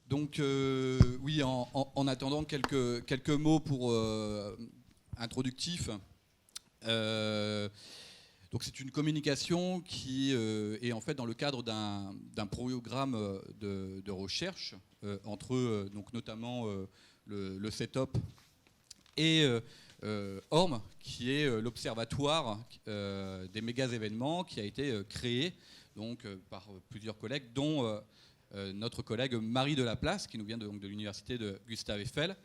Donc, oui, en attendant, quelques mots pour introductifs. Donc, c'est une communication qui est en fait dans le cadre d'un programme de recherche entre donc notamment le CETOP et ORM, qui est l'observatoire des méga événements, qui a été créé donc par plusieurs collègues, dont notre collègue Marie Delaplace, qui nous vient de l'université de Gustave Eiffel.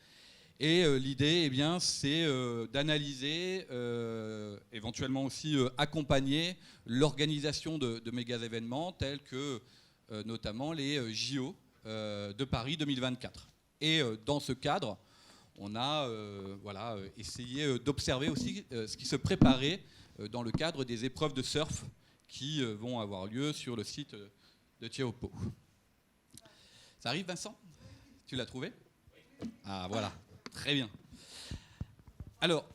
Et l'idée, eh bien, c'est d'analyser, éventuellement aussi accompagner l'organisation de méga événements tels que notamment les JO de Paris 2024. Et dans ce cadre, on a essayé d'observer aussi ce qui se préparait dans le cadre des épreuves de surf qui vont avoir lieu sur le site de Théopo. Ça arrive, Vincent ? Tu l'as trouvé ? Ah, voilà. Très bien. Alors,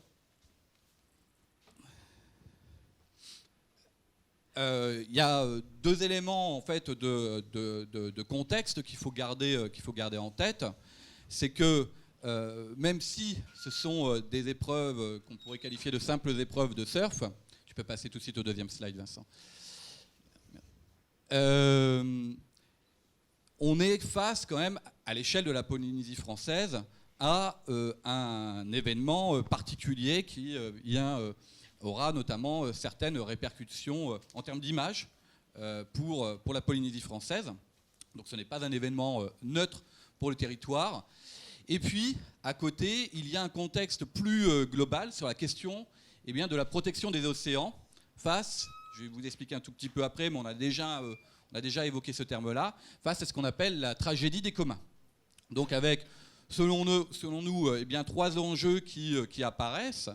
il y a deux éléments en fait de contexte qu'il faut garder en tête. C'est que même si ce sont des épreuves qu'on pourrait qualifier de simples épreuves de surf, tu peux passer tout de suite au deuxième slide, Vincent. On est face quand même à l'échelle de la Polynésie française à un événement particulier qui aura notamment certaines répercussions en termes d'image pour la Polynésie française. Donc ce n'est pas un événement neutre pour le territoire. Et puis, à côté, il y a un contexte plus global sur la question de la protection des océans face, je vais vous expliquer un tout petit peu après, mais on a déjà évoqué ce terme-là, face à ce qu'on appelle la tragédie des communs. Donc avec, selon nous, trois enjeux qui apparaissent.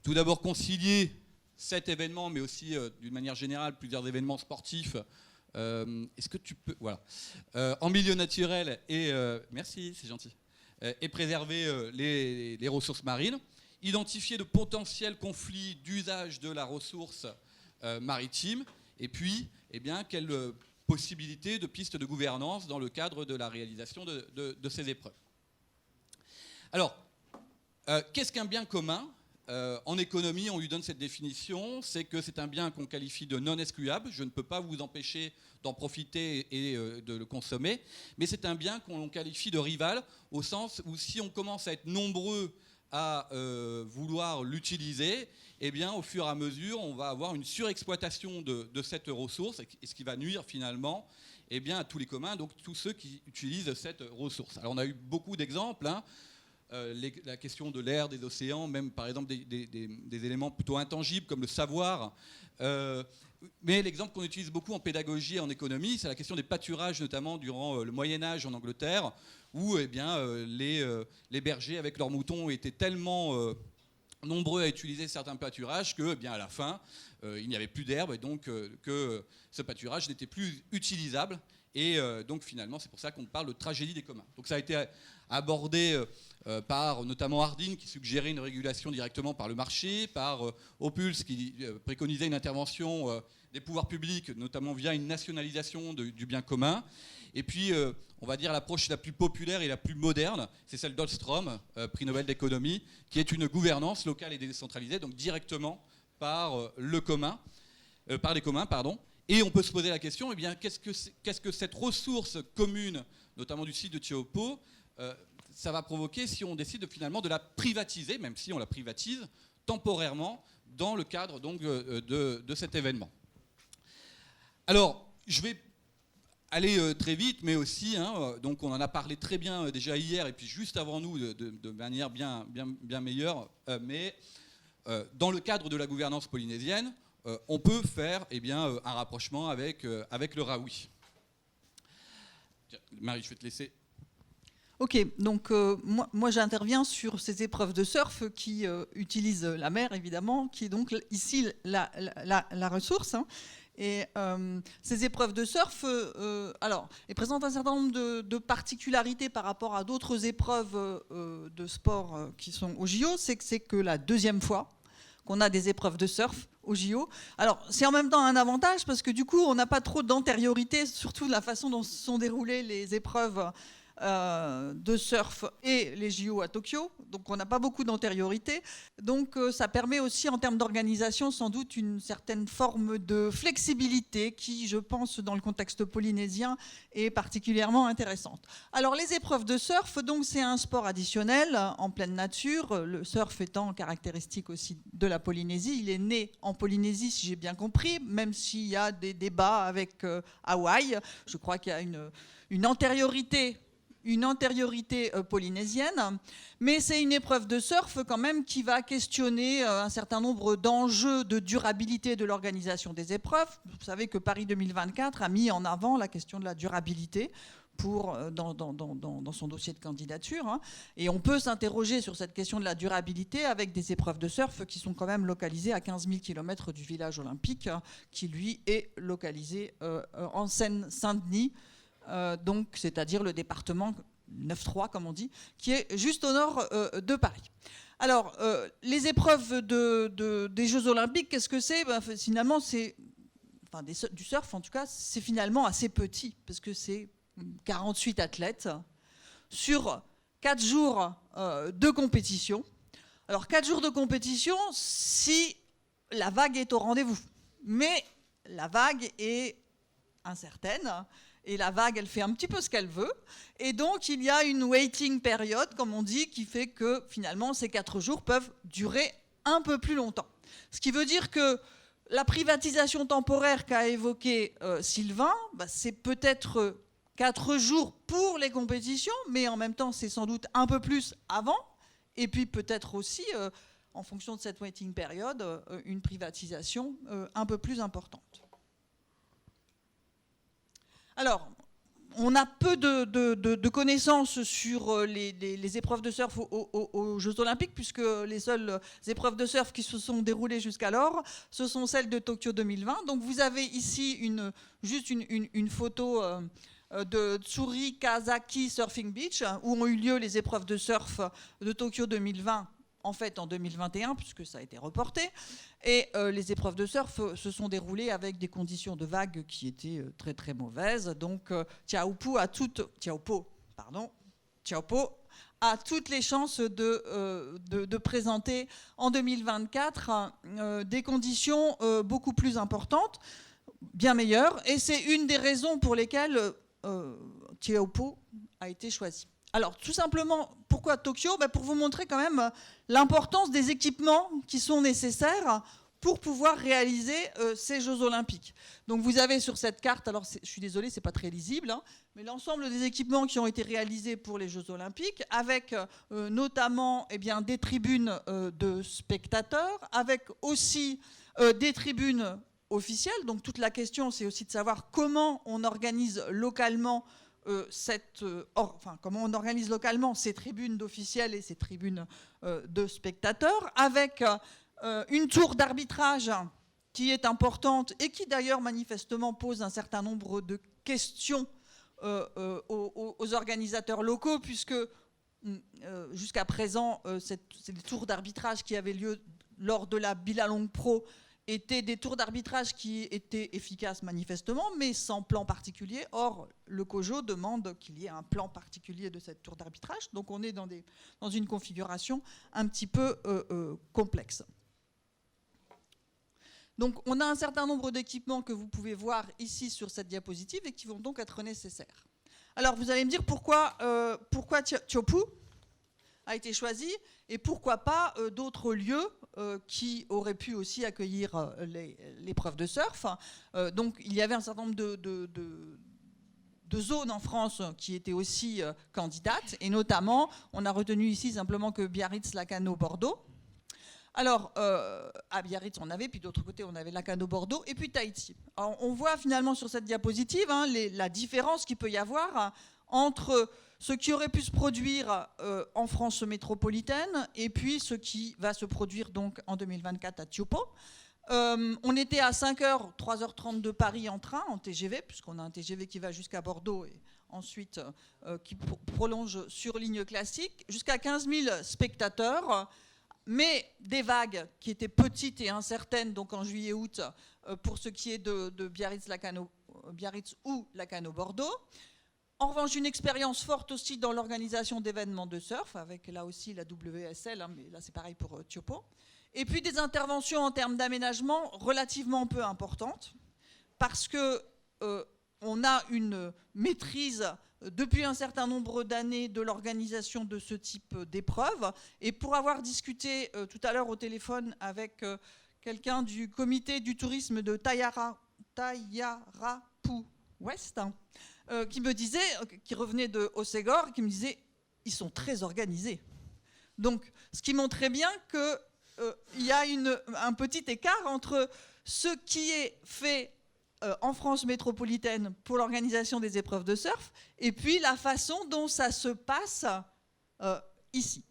Tout d'abord, concilier cet événement, mais aussi, d'une manière générale, plusieurs événements sportifs. Est-ce que tu peux... Voilà. En milieu naturel et... merci, c'est gentil. Et préserver les ressources marines. Identifier de potentiels conflits d'usage de la ressource maritime. Et puis, quelles possibilités de pistes de gouvernance dans le cadre de la réalisation de ces épreuves. Alors, qu'est-ce qu'un bien commun ? En économie, on lui donne cette définition, c'est que c'est un bien qu'on qualifie de non excluable. Je ne peux pas vous empêcher d'en profiter et de le consommer, mais c'est un bien qu'on qualifie de rival, au sens où si on commence à être nombreux à vouloir l'utiliser, au fur et à mesure, on va avoir une surexploitation de cette ressource, et ce qui va nuire finalement à tous les communs, donc tous ceux qui utilisent cette ressource. Alors on a eu beaucoup d'exemples, la question de l'air, des océans, même par exemple des éléments plutôt intangibles comme le savoir. Mais l'exemple qu'on utilise beaucoup en pédagogie et en économie, c'est la question des pâturages, notamment durant le Moyen-Âge en Angleterre, où les bergers avec leurs moutons étaient tellement nombreux à utiliser certains pâturages que, à la fin, il n'y avait plus d'herbe et donc que ce pâturage n'était plus utilisable. Et donc finalement, c'est pour ça qu'on parle de tragédie des communs. Donc ça a été abordé par notamment Hardin, qui suggérait une régulation directement par le marché, par Opulse, qui préconisait une intervention des pouvoirs publics, notamment via une nationalisation du bien commun. Et puis, on va dire l'approche la plus populaire et la plus moderne, c'est celle d'Ostrom, prix Nobel d'économie, qui est une gouvernance locale et décentralisée, donc directement par les communs, pardon. Et on peut se poser la question, qu'est-ce que cette ressource commune, notamment du site de Théopo, ça va provoquer si on décide finalement de la privatiser, même si on la privatise temporairement dans le cadre donc, de cet événement. Alors, je vais aller très vite, mais aussi, donc on en a parlé très bien déjà hier, et puis juste avant nous, de manière bien meilleure, mais dans le cadre de la gouvernance polynésienne, on peut faire un rapprochement avec le Raoui. Marie, je vais te laisser. Ok, donc moi j'interviens sur ces épreuves de surf qui utilisent la mer évidemment, qui est donc ici la ressource. Et ces épreuves de surf, elles présentent un certain nombre de particularités par rapport à d'autres épreuves de sport qui sont au JO. C'est que la deuxième fois qu'on a des épreuves de surf au JO. Alors, c'est en même temps un avantage parce que du coup, on n'a pas trop d'antériorité, surtout de la façon dont se sont déroulées les épreuves de surf et les JO à Tokyo. Donc on n'a pas beaucoup d'antériorité. Donc ça permet aussi en termes d'organisation sans doute une certaine forme de flexibilité qui, je pense, dans le contexte polynésien, est particulièrement intéressante. Alors les épreuves de surf, donc c'est un sport additionnel en pleine nature. Le surf étant caractéristique aussi de la Polynésie. Il est né en Polynésie, si j'ai bien compris, même s'il y a des débats avec Hawaï. Je crois qu'il y a une antériorité polynésienne, mais c'est une épreuve de surf quand même qui va questionner un certain nombre d'enjeux de durabilité de l'organisation des épreuves. Vous savez que Paris 2024 a mis en avant la question de la durabilité dans son dossier de candidature. Hein. Et on peut s'interroger sur cette question de la durabilité avec des épreuves de surf qui sont quand même localisées à 15 000 km du village olympique, qui lui est localisé en Seine-Saint-Denis, donc c'est-à-dire le département 9-3 comme on dit, qui est juste au nord de Paris. Alors, les épreuves des Jeux Olympiques, qu'est-ce que c'est ? Finalement, du surf en tout cas, c'est finalement assez petit, parce que c'est 48 athlètes sur 4 jours de compétition. Alors 4 jours de compétition si la vague est au rendez-vous. Mais la vague est incertaine et la vague, elle fait un petit peu ce qu'elle veut. Et donc il y a une waiting period, comme on dit, qui fait que finalement ces 4 jours peuvent durer un peu plus longtemps. Ce qui veut dire que la privatisation temporaire qu'a évoquée Sylvain, c'est peut-être 4 jours pour les compétitions, mais en même temps, c'est sans doute un peu plus avant, et puis peut-être aussi, en fonction de cette waiting period, une privatisation un peu plus importante. Alors, on a peu de connaissances sur les épreuves de surf aux Jeux Olympiques, puisque les seules épreuves de surf qui se sont déroulées jusqu'alors, ce sont celles de Tokyo 2020. Donc vous avez ici juste une photo de Tsurikazaki Surfing Beach, où ont eu lieu les épreuves de surf de Tokyo 2020, en fait en 2021, puisque ça a été reporté. Et les épreuves de surf se sont déroulées avec des conditions de vagues qui étaient très très mauvaises. Donc Taupo a toutes les chances de présenter en 2024 des conditions beaucoup plus importantes, bien meilleures. Et c'est une des raisons pour lesquelles Taupo a été choisi. Alors, tout simplement, pourquoi Tokyo ? Pour vous montrer quand même l'importance des équipements qui sont nécessaires pour pouvoir réaliser ces Jeux Olympiques. Donc, vous avez sur cette carte, alors je suis désolée, c'est pas très lisible, hein, mais l'ensemble des équipements qui ont été réalisés pour les Jeux Olympiques, avec notamment des tribunes de spectateurs, avec aussi des tribunes officielles. Donc, toute la question, c'est aussi de savoir comment on organise localement comment on organise localement ces tribunes d'officiels et ces tribunes de spectateurs, avec une tour d'arbitrage qui est importante et qui d'ailleurs manifestement pose un certain nombre de questions aux organisateurs locaux, puisque jusqu'à présent, ces tours d'arbitrage qui avaient lieu lors de la Billalong Pro étaient des tours d'arbitrage qui étaient efficaces manifestement, mais sans plan particulier. Or, le COJO demande qu'il y ait un plan particulier de cette tour d'arbitrage. Donc on est dans une configuration un petit peu complexe. Donc on a un certain nombre d'équipements que vous pouvez voir ici sur cette diapositive et qui vont donc être nécessaires. Alors vous allez me dire pourquoi Taupo a été choisi et pourquoi pas d'autres lieux qui auraient pu aussi accueillir l'épreuve de surf. Donc il y avait un certain nombre de zones en France qui étaient aussi candidates, et notamment on a retenu ici simplement que Biarritz, Lacanau, Bordeaux. Alors, à Biarritz, on avait, puis d'autre côté, on avait Lacanau, Bordeaux, et puis Tahiti. Alors, on voit finalement sur cette diapositive la différence qu'il peut y avoir entre ce qui aurait pu se produire en France métropolitaine et puis ce qui va se produire donc en 2024 à Taupo. On était à 5h, 3h30 de Paris en train, en TGV, puisqu'on a un TGV qui va jusqu'à Bordeaux et ensuite qui prolonge sur ligne classique, jusqu'à 15 000 spectateurs, mais des vagues qui étaient petites et incertaines, donc en juillet-août, pour ce qui est de Biarritz ou Lacanau-Bordeaux. En revanche, une expérience forte aussi dans l'organisation d'événements de surf, avec là aussi la WSL, hein, mais là c'est pareil pour Tiopo. Et puis des interventions en termes d'aménagement relativement peu importantes, parce que on a une maîtrise depuis un certain nombre d'années de l'organisation de ce type d'épreuves. Et pour avoir discuté tout à l'heure au téléphone avec quelqu'un du comité du tourisme de Tayarapu Ouest, qui me disait, qui revenait de Hossegor, qui me disait, ils sont très organisés. Donc, ce qui montrait bien qu'il y a un petit écart entre ce qui est fait en France métropolitaine pour l'organisation des épreuves de surf et puis la façon dont ça se passe ici.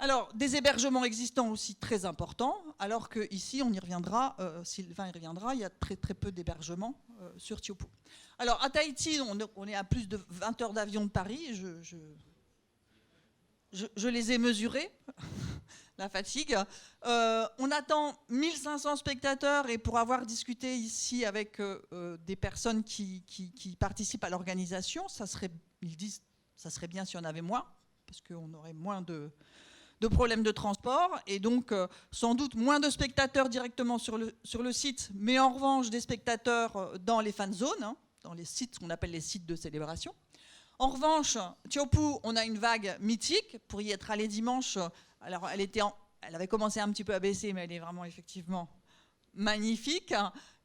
Alors, des hébergements existants aussi très importants, alors qu'ici, on y reviendra, Sylvain y reviendra, il y a très très peu d'hébergements sur Tiopo. Alors, à Tahiti, on est à plus de 20 heures d'avion de Paris, je les ai mesurés, la fatigue. On attend 1500 spectateurs, et pour avoir discuté ici avec des personnes qui participent à l'organisation, ils disent que ça serait bien si on avait moins, parce qu'on aurait moins de problèmes de transport, et donc sans doute moins de spectateurs directement sur le site, mais en revanche des spectateurs dans les fan zones, hein, dans les sites qu'on appelle les sites de célébration. En revanche, Tiopu, on a une vague mythique. Pour y être allé dimanche, alors elle avait commencé un petit peu à baisser, mais elle est vraiment effectivement magnifique.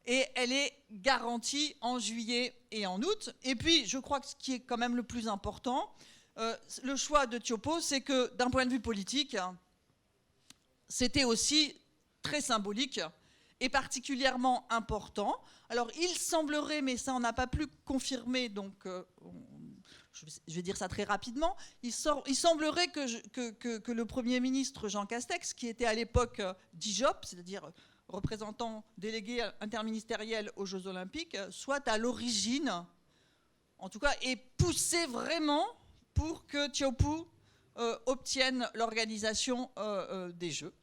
Et elle est garantie en juillet et en août. Et puis, je crois que ce qui est quand même le plus important, le choix de Tiopo, c'est que d'un point de vue politique, c'était aussi très symbolique et particulièrement important. Alors, il semblerait, mais ça on n'a pas pu confirmer, donc je vais dire ça très rapidement, il semblerait que le Premier ministre Jean Castex, qui était à l'époque DIJOP, c'est-à-dire représentant délégué interministériel aux Jeux Olympiques, soit à l'origine, en tout cas, et poussé vraiment pour que Tiopu obtienne l'organisation des Jeux.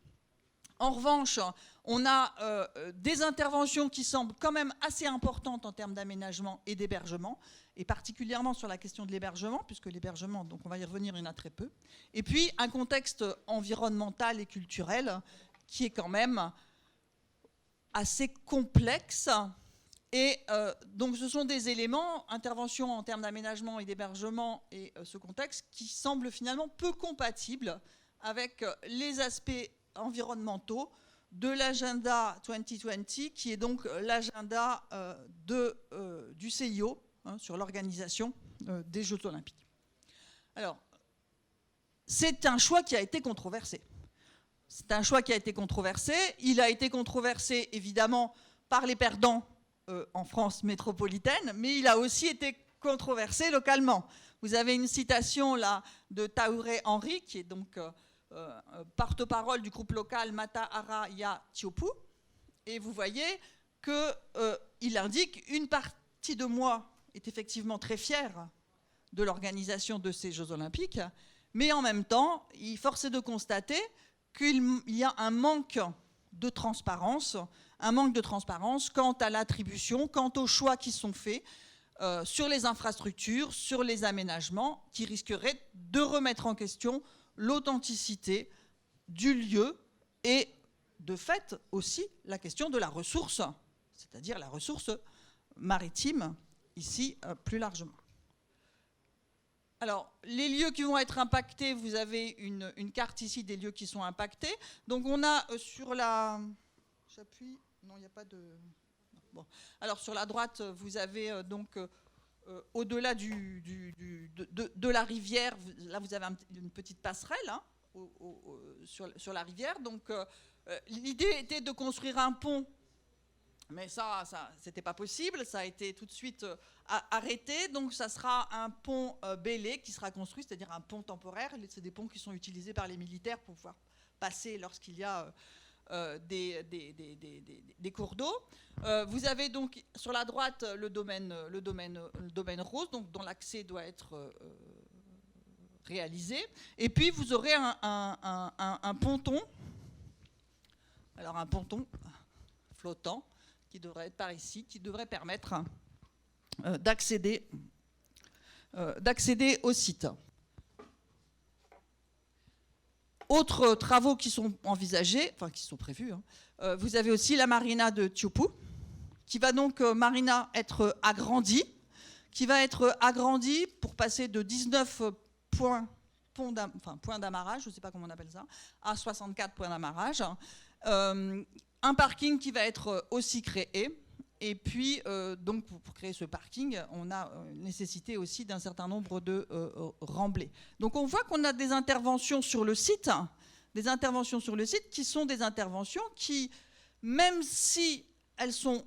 En revanche, on a des interventions qui semblent quand même assez importantes en termes d'aménagement et d'hébergement, et particulièrement sur la question de l'hébergement, puisque l'hébergement, donc on va y revenir, il y en a très peu. Et puis un contexte environnemental et culturel qui est quand même assez complexe. Et donc ce sont des éléments, interventions en termes d'aménagement et d'hébergement et ce contexte, qui semblent finalement peu compatibles avec les aspects environnementaux de l'agenda 2020, qui est donc l'agenda du CIO, hein, sur l'organisation des Jeux Olympiques. Alors, c'est un choix qui a été controversé. C'est un choix qui a été controversé. Il a été controversé, évidemment, par les perdants en France métropolitaine, mais il a aussi été controversé localement. Vous avez une citation là de Taouré Henry, qui est donc porte-parole du groupe local Matahara Ya Tiopu, et vous voyez qu'il indique: une partie de moi est effectivement très fière de l'organisation de ces Jeux Olympiques, mais en même temps, force est de constater qu'il y a un manque de transparence quant à l'attribution, quant aux choix qui sont faits sur les infrastructures, sur les aménagements, qui risqueraient de remettre en question l'authenticité du lieu et, de fait, aussi la question de la ressource, c'est-à-dire la ressource maritime, ici plus largement. Alors, les lieux qui vont être impactés, vous avez une carte ici des lieux qui sont impactés. Donc on a sur la... J'appuie. Non, il n'y a pas de... Bon. Alors sur la droite, vous avez donc au-delà de la rivière, là vous avez une petite passerelle, hein, sur la rivière. Donc l'idée était de construire un pont, mais ça c'était pas possible, ça a été tout de suite arrêté. Donc ça sera un pont bêlé qui sera construit, c'est-à-dire un pont temporaire. C'est des ponts qui sont utilisés par les militaires pour pouvoir passer lorsqu'il y a des cours d'eau. Vous avez donc sur la droite le domaine rose, donc dont l'accès doit être réalisé. Et puis vous aurez un ponton, alors un ponton flottant qui devrait être par ici, qui devrait permettre d'accéder d'accéder au site. Autres travaux qui sont envisagés, enfin qui sont prévus, hein, vous avez aussi la marina de Tioupou, qui va donc, marina, être agrandie, qui va être agrandie pour passer de 19 points d'amarrage, je ne sais pas comment on appelle ça, à 64 points d'amarrage. Un parking qui va être aussi créé. Et puis, donc, pour créer ce parking, on a nécessité aussi d'un certain nombre de remblais. Donc, on voit qu'on a des interventions sur le site, qui sont des interventions qui, même si elles sont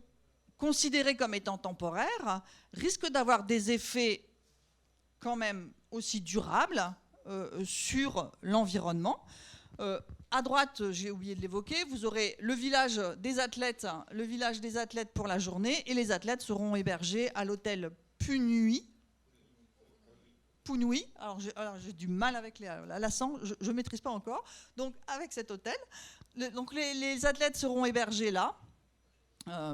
considérées comme étant temporaires, risquent d'avoir des effets quand même aussi durables sur l'environnement. À droite, j'ai oublié de l'évoquer, vous aurez le village des athlètes pour la journée, et les athlètes seront hébergés à l'hôtel Punui. Alors j'ai du mal avec l'accent, je ne maîtrise pas encore. Donc avec cet hôtel, les athlètes seront hébergés là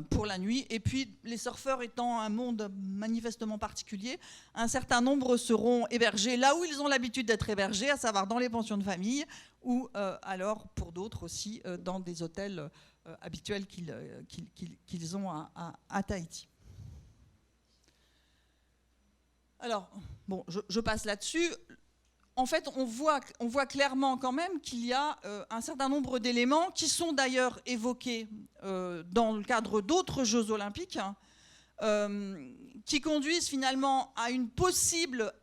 pour la nuit, et puis les surfeurs étant un monde manifestement particulier, un certain nombre seront hébergés là où ils ont l'habitude d'être hébergés, à savoir dans les pensions de famille, ou alors pour d'autres aussi dans des hôtels habituels qu'ils ont à Tahiti. Alors, bon, je passe là-dessus. En fait, on voit clairement quand même qu'il y a un certain nombre d'éléments qui sont d'ailleurs évoqués dans le cadre d'autres Jeux olympiques, qui conduisent finalement à une possible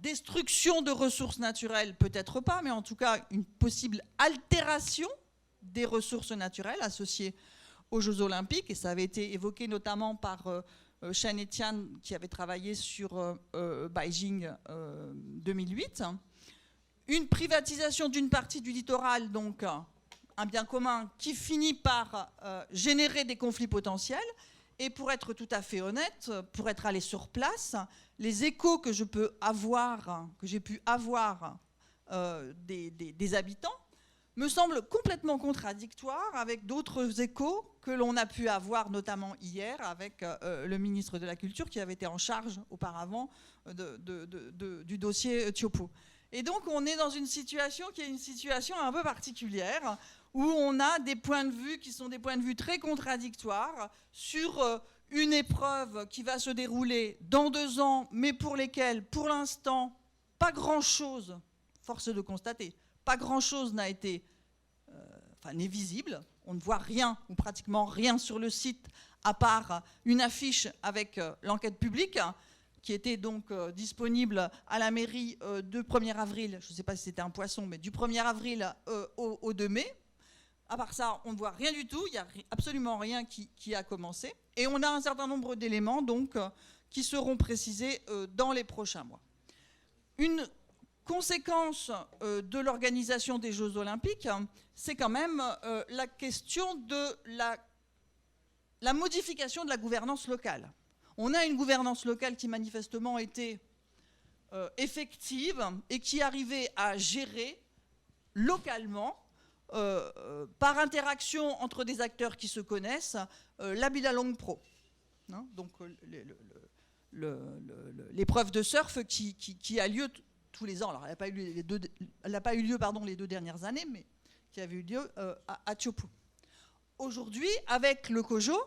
destruction de ressources naturelles, peut-être pas, mais en tout cas une possible altération des ressources naturelles associées aux Jeux olympiques. Et ça avait été évoqué notamment par Chen Etienne, qui avait travaillé sur Beijing 2008. Une privatisation d'une partie du littoral, donc un bien commun qui finit par générer des conflits potentiels. Et pour être tout à fait honnête, pour être allé sur place, les échos que j'ai pu avoir des habitants me semblent complètement contradictoires avec d'autres échos que l'on a pu avoir, notamment hier, avec le ministre de la Culture qui avait été en charge auparavant du dossier Tiopo. Et donc on est dans une situation qui est une situation un peu particulière, où on a des points de vue qui sont des points de vue très contradictoires sur une épreuve qui va se dérouler dans 2 ans, mais pour lesquelles, pour l'instant, pas grand-chose, force de constater, pas grand-chose n'a été, n'est visible. On ne voit rien, ou pratiquement rien sur le site, à part une affiche avec l'enquête publique, qui était donc disponible à la mairie du 1er avril, je ne sais pas si c'était un poisson, mais du 1er avril au 2 mai. À part ça, on ne voit rien du tout, il n'y a absolument rien qui a commencé. Et on a un certain nombre d'éléments donc, qui seront précisés dans les prochains mois. Une conséquence de l'organisation des Jeux olympiques, c'est quand même la question de la modification de la gouvernance locale. On a une gouvernance locale qui manifestement était effective et qui arrivait à gérer localement, par interaction entre des acteurs qui se connaissent, la Bilalong Pro. Hein, donc l'épreuve de surf qui a lieu tous les ans. Alors, elle n'a pas eu lieu les 2 dernières années, mais qui avait eu lieu à Tiopo. Aujourd'hui, avec le COJO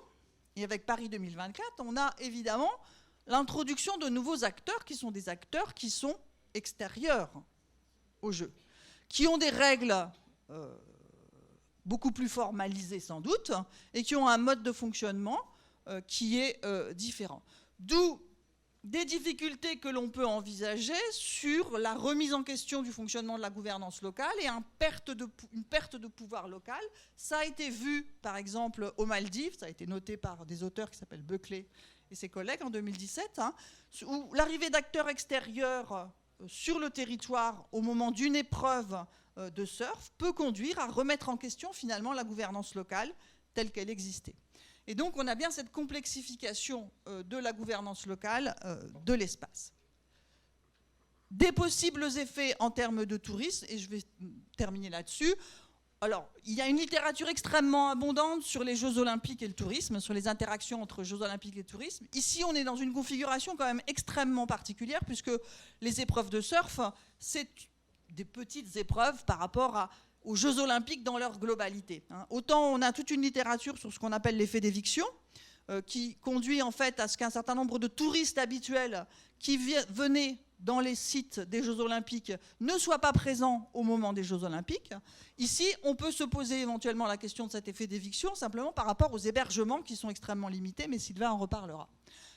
et avec Paris 2024, on a évidemment l'introduction de nouveaux acteurs qui sont des acteurs qui sont extérieurs au jeu, qui ont des règles beaucoup plus formalisées sans doute, et qui ont un mode de fonctionnement qui est différent. D'où des difficultés que l'on peut envisager sur la remise en question du fonctionnement de la gouvernance locale et une perte de pouvoir local. Ça a été vu, par exemple, aux Maldives, ça a été noté par des auteurs qui s'appellent Buckley et ses collègues en 2017, où l'arrivée d'acteurs extérieurs sur le territoire au moment d'une épreuve de surf peut conduire à remettre en question finalement la gouvernance locale telle qu'elle existait. Et donc on a bien cette complexification de la gouvernance locale de l'espace. Des possibles effets en termes de tourisme, et je vais terminer là-dessus, Alors, il y a une littérature extrêmement abondante sur les Jeux Olympiques et le tourisme, sur les interactions entre Jeux Olympiques et tourisme. Ici, on est dans une configuration quand même extrêmement particulière, puisque les épreuves de surf, c'est des petites épreuves par rapport aux Jeux Olympiques dans leur globalité. Autant on a toute une littérature sur ce qu'on appelle l'effet d'éviction, qui conduit en fait à ce qu'un certain nombre de touristes habituels qui venaient dans les sites des Jeux Olympiques ne soient pas présents au moment des Jeux Olympiques. Ici, on peut se poser éventuellement la question de cet effet d'éviction simplement par rapport aux hébergements qui sont extrêmement limités, mais Sylvain en reparlera.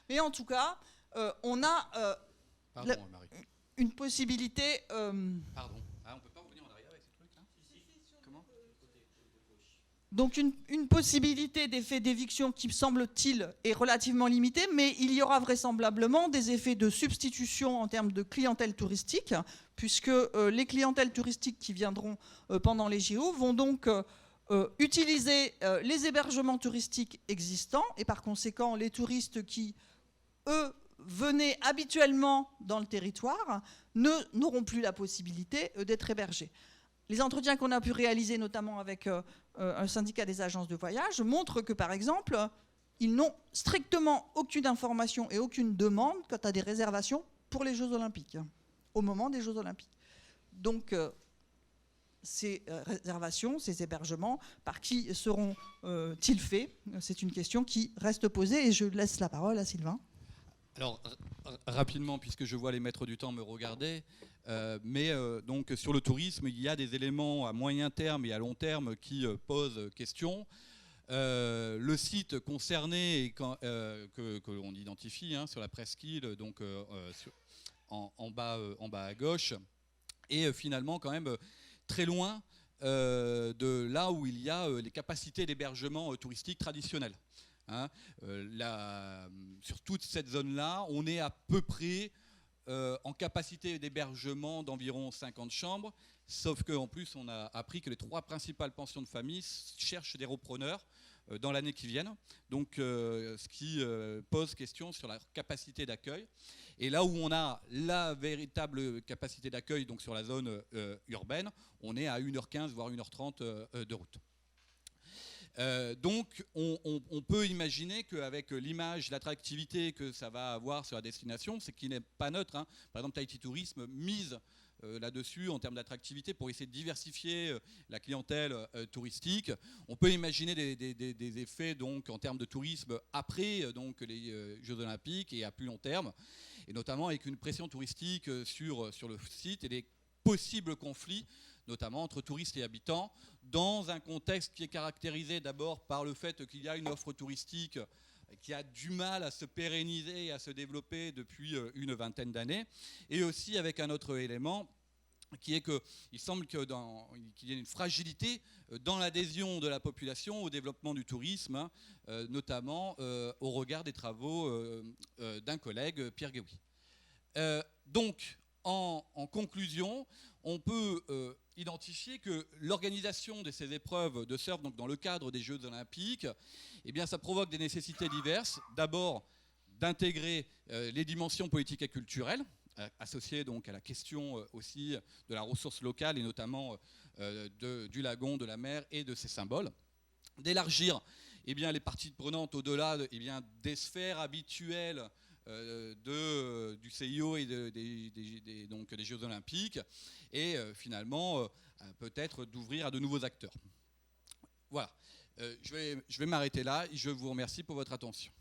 Mais en tout cas, on a une possibilité... Pardon. Ah, on ne peut pas revenir en arrière avec ces trucs là ? Comment ? Donc une possibilité d'effet d'éviction qui, semble-t-il, est relativement limitée, mais il y aura vraisemblablement des effets de substitution en termes de clientèle touristique, puisque les clientèles touristiques qui viendront pendant les JO vont donc utiliser les hébergements touristiques existants, et par conséquent les touristes qui, eux, venaient habituellement dans le territoire n'auront plus la possibilité d'être hébergés. Les entretiens qu'on a pu réaliser, notamment avec un syndicat des agences de voyage, montrent que, par exemple, ils n'ont strictement aucune information et aucune demande quant à des réservations pour les Jeux Olympiques, au moment des Jeux Olympiques. Donc, ces réservations, ces hébergements, par qui seront-ils faits ? C'est une question qui reste posée et je laisse la parole à Sylvain. Alors, rapidement, puisque je vois les maîtres du temps me regarder, donc sur le tourisme, il y a des éléments à moyen terme et à long terme qui posent question. Le site concerné et que l'on identifie sur la presqu'île, donc en bas à gauche, est finalement quand même très loin de là où il y a les capacités d'hébergement touristique traditionnelles. Sur toute cette zone-là, on est à peu près en capacité d'hébergement d'environ 50 chambres, sauf qu'en plus, on a appris que les 3 principales pensions de famille cherchent des repreneurs dans l'année qui vient, donc ce qui pose question sur la capacité d'accueil. Et là où on a la véritable capacité d'accueil, donc sur la zone urbaine, on est à 1h15 voire 1h30 de route. Donc on peut imaginer qu'avec l'image, l'attractivité que ça va avoir sur la destination, c'est qui n'est pas neutre. Par exemple, Tahiti Tourisme mise là-dessus en termes d'attractivité pour essayer de diversifier la clientèle touristique. On peut imaginer des effets donc, en termes de tourisme après donc, les Jeux Olympiques et à plus long terme, et notamment avec une pression touristique sur le site et des possibles conflits notamment entre touristes et habitants, dans un contexte qui est caractérisé d'abord par le fait qu'il y a une offre touristique qui a du mal à se pérenniser et à se développer depuis une vingtaine d'années, et aussi avec un autre élément qui est qu'il semble qu'il y ait une fragilité dans l'adhésion de la population au développement du tourisme, notamment au regard des travaux d'un collègue, Pierre Guéoui. Donc, en conclusion, on peut identifier que l'organisation de ces épreuves de surf, donc dans le cadre des Jeux Olympiques, eh bien, ça provoque des nécessités diverses. D'abord, d'intégrer les dimensions politiques et culturelles, associées donc à la question aussi de la ressource locale et notamment du lagon, de la mer et de ses symboles. D'élargir eh bien, les parties prenantes au-delà des sphères habituelles du CIO et donc des Jeux Olympiques, et finalement peut-être d'ouvrir à de nouveaux acteurs. Voilà, je vais m'arrêter là et je vous remercie pour votre attention.